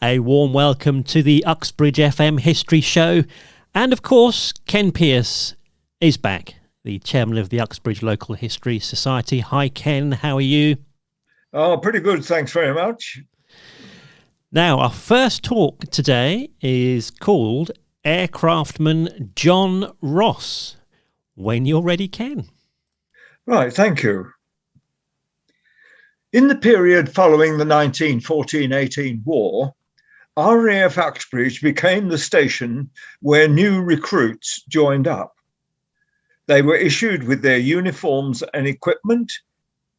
A warm welcome to the Uxbridge FM History Show. And of course, Ken Pearce is back, the chairman of the Uxbridge Local History Society. Hi, Ken. How are you? Oh, pretty good. Thanks very much. Now, our first talk today is called Aircraftman John Ross. When you're ready, Ken. Right, thank you. In the period following the 1914-18 war, RAF Uxbridge became the station where new recruits joined up. They were issued with their uniforms and equipment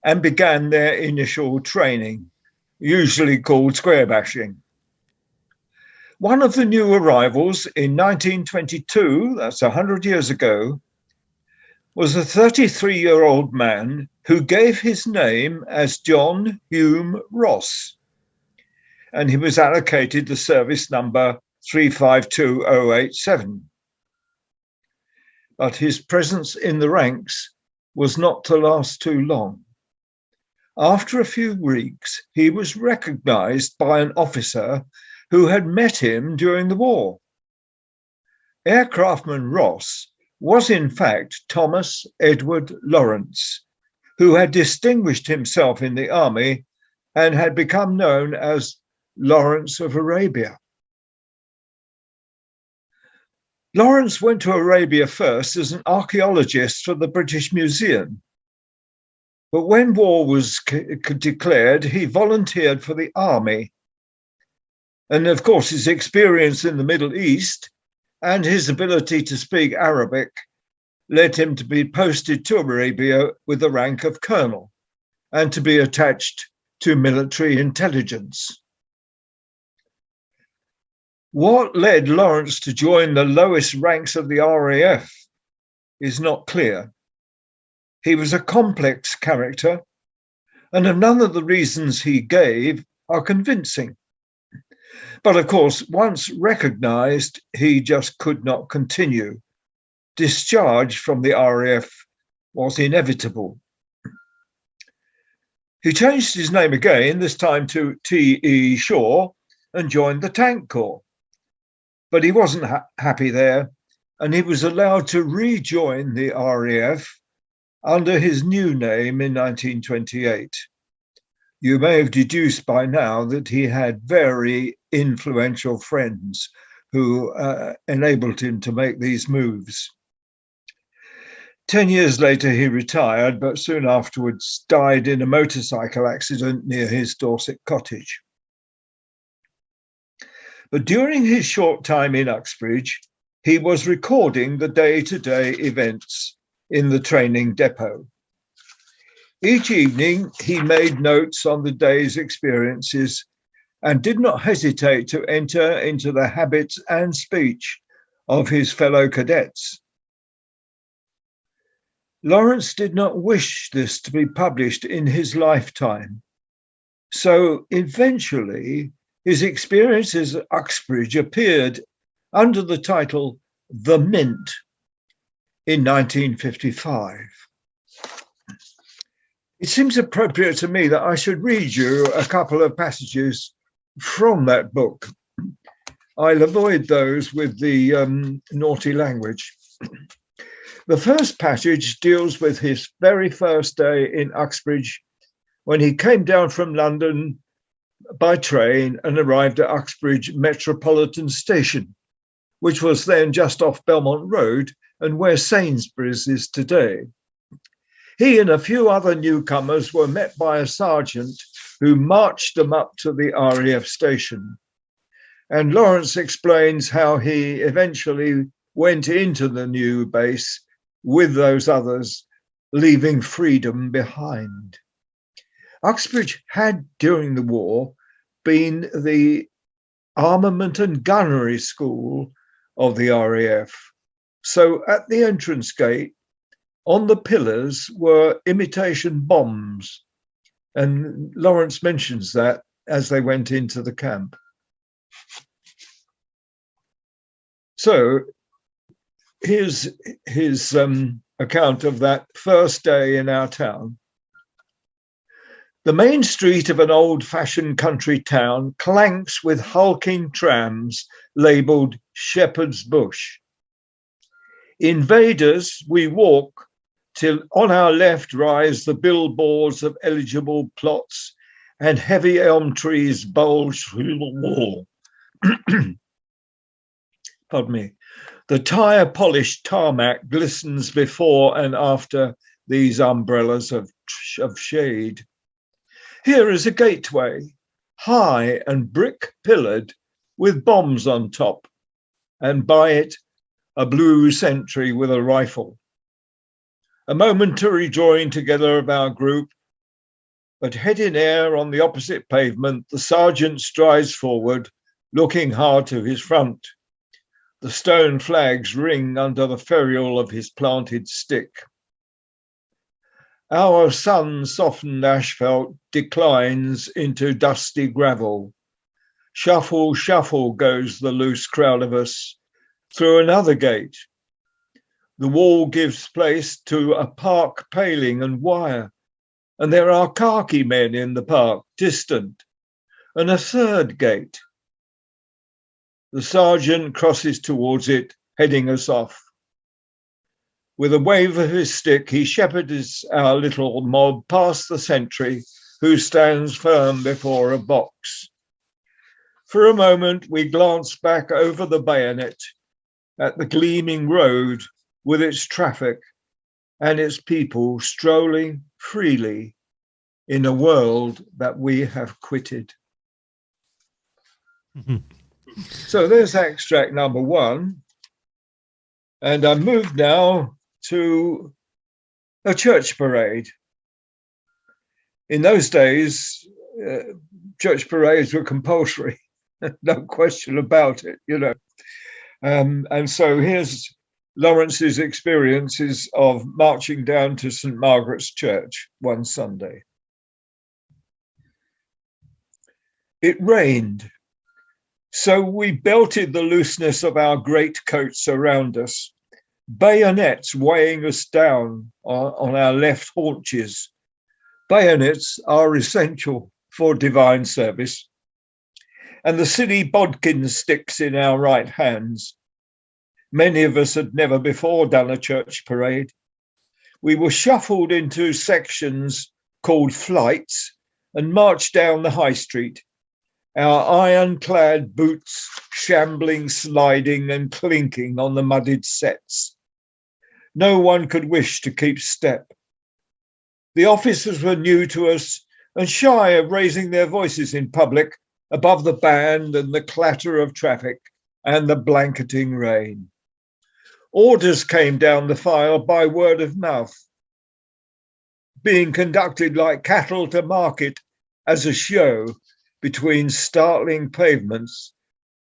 and began their initial training, usually called square bashing. One of the new arrivals in 1922, that's 100 years ago, was a 33-year-old man who gave his name as John Hume Ross, and he was allocated the service number 352087. But his presence in the ranks was not to last too long. After a few weeks, he was recognized by an officer who had met him during the war. Aircraftman Ross was in fact Thomas Edward Lawrence, who had distinguished himself in the army and had become known as Lawrence of Arabia. Lawrence went to Arabia first as an archaeologist for the British Museum. But when war was declared, he volunteered for the army. And of course, his experience in the Middle East and his ability to speak Arabic led him to be posted to Arabia with the rank of colonel and to be attached to military intelligence. What led Lawrence to join the lowest ranks of the RAF is not clear. He was a complex character, and none of the reasons he gave are convincing. But of course, once recognized, he just could not continue. Discharge from the RAF was inevitable. He changed his name again, this time to T.E. Shaw, and joined the Tank Corps. But he wasn't happy there, and he was allowed to rejoin the RAF under his new name in 1928. You may have deduced by now that he had very influential friends who enabled him to make these moves. 10 years later, he retired, but soon afterwards died in a motorcycle accident near his Dorset cottage. But during his short time in Uxbridge, he was recording the day-to-day events in the training depot. Each evening, he made notes on the day's experiences and did not hesitate to enter into the habits and speech of his fellow cadets. Lawrence did not wish this to be published in his lifetime, so eventually his experiences at Uxbridge appeared under the title The Mint in 1955. It seems appropriate to me that I should read you a couple of passages from that book. I'll avoid those with the naughty language. The first passage deals with his very first day in Uxbridge when he came down from London by train and arrived at Uxbridge Metropolitan Station, which was then just off Belmont Road and where Sainsbury's is today. He and a few other newcomers were met by a sergeant who marched them up to the RAF station. And Lawrence explains how he eventually went into the new base with those others, leaving freedom behind. Uxbridge had, during the war, been the armament and gunnery school of the RAF. So at the entrance gate, on the pillars were imitation bombs. And Lawrence mentions that as they went into the camp. So here's his account of that first day in our town. The main street of an old-fashioned country town clanks with hulking trams labelled Shepherd's Bush. Invaders, we walk till on our left rise the billboards of eligible plots and heavy elm trees bulge through the wall. Pardon me. The tire-polished tarmac glistens before and after these umbrellas of shade. Here is a gateway, high and brick-pillared, with bombs on top, and by it, a blue sentry with a rifle. A momentary drawing together of our group, but head in air on the opposite pavement, the sergeant strides forward, looking hard to his front. The stone flags ring under the ferrule of his planted stick. Our sun-softened asphalt declines into dusty gravel. Shuffle, shuffle goes the loose crowd of us through another gate. The wall gives place to a park paling and wire, and there are khaki men in the park, distant, and a third gate. The sergeant crosses towards it, heading us off. With a wave of his stick, he shepherds our little mob past the sentry, who stands firm before a box. For a moment, we glance back over the bayonet at the gleaming road with its traffic and its people strolling freely in a world that we have quitted. So there's extract number one. And I move now to a church parade. In those days, church parades were compulsory, no question about it, you know. And so here's Lawrence's experiences of marching down to St. Margaret's Church one Sunday. It rained, so we belted the looseness of our greatcoats around us, bayonets weighing us down on our left haunches. Bayonets are essential for divine service. And the silly bodkin sticks in our right hands. Many of us had never before done a church parade. We were shuffled into sections called flights and marched down the high street, our ironclad boots shambling, sliding and clinking on the mudded sets. No one could wish to keep step. The officers were new to us and shy of raising their voices in public above the band and the clatter of traffic and the blanketing rain. Orders came down the file by word of mouth, being conducted like cattle to market as a show between startling pavements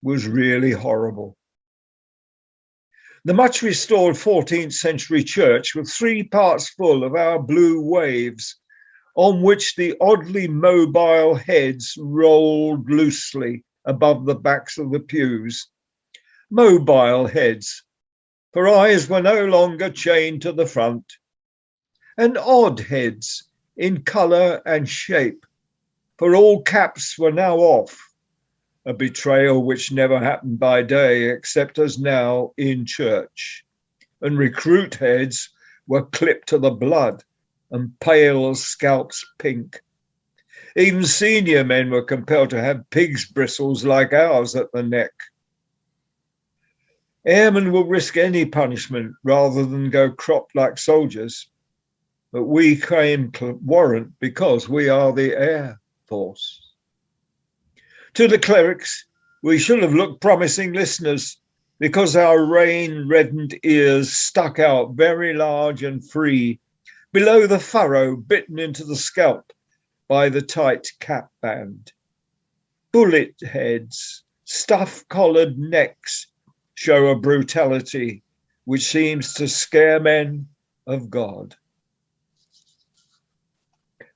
was really horrible. The much restored 14th century church was 3 parts full of our blue waves, on which the oddly mobile heads rolled loosely above the backs of the pews. Mobile heads, for eyes were no longer chained to the front, and odd heads in colour and shape, for all caps were now off, a betrayal which never happened by day except as now in church, and recruit heads were clipped to the blood and pale scalps pink. Even senior men were compelled to have pig's bristles like ours at the neck. Airmen will risk any punishment rather than go cropped like soldiers, but we claim warrant because we are the Air Force. To the clerics, we should have looked promising listeners because our rain-reddened ears stuck out very large and free below the furrow bitten into the scalp by the tight cap band. Bullet heads, stuff-collared necks show a brutality which seems to scare men of God.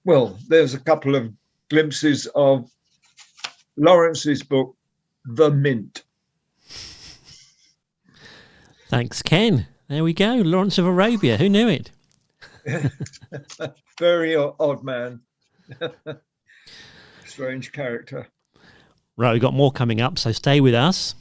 Well, there's a couple of glimpses of Lawrence's book, The Mint. Thanks, Ken. There we go. Lawrence of Arabia. Who knew it? Very odd man. Strange character. Right, we've got more coming up, so stay with us.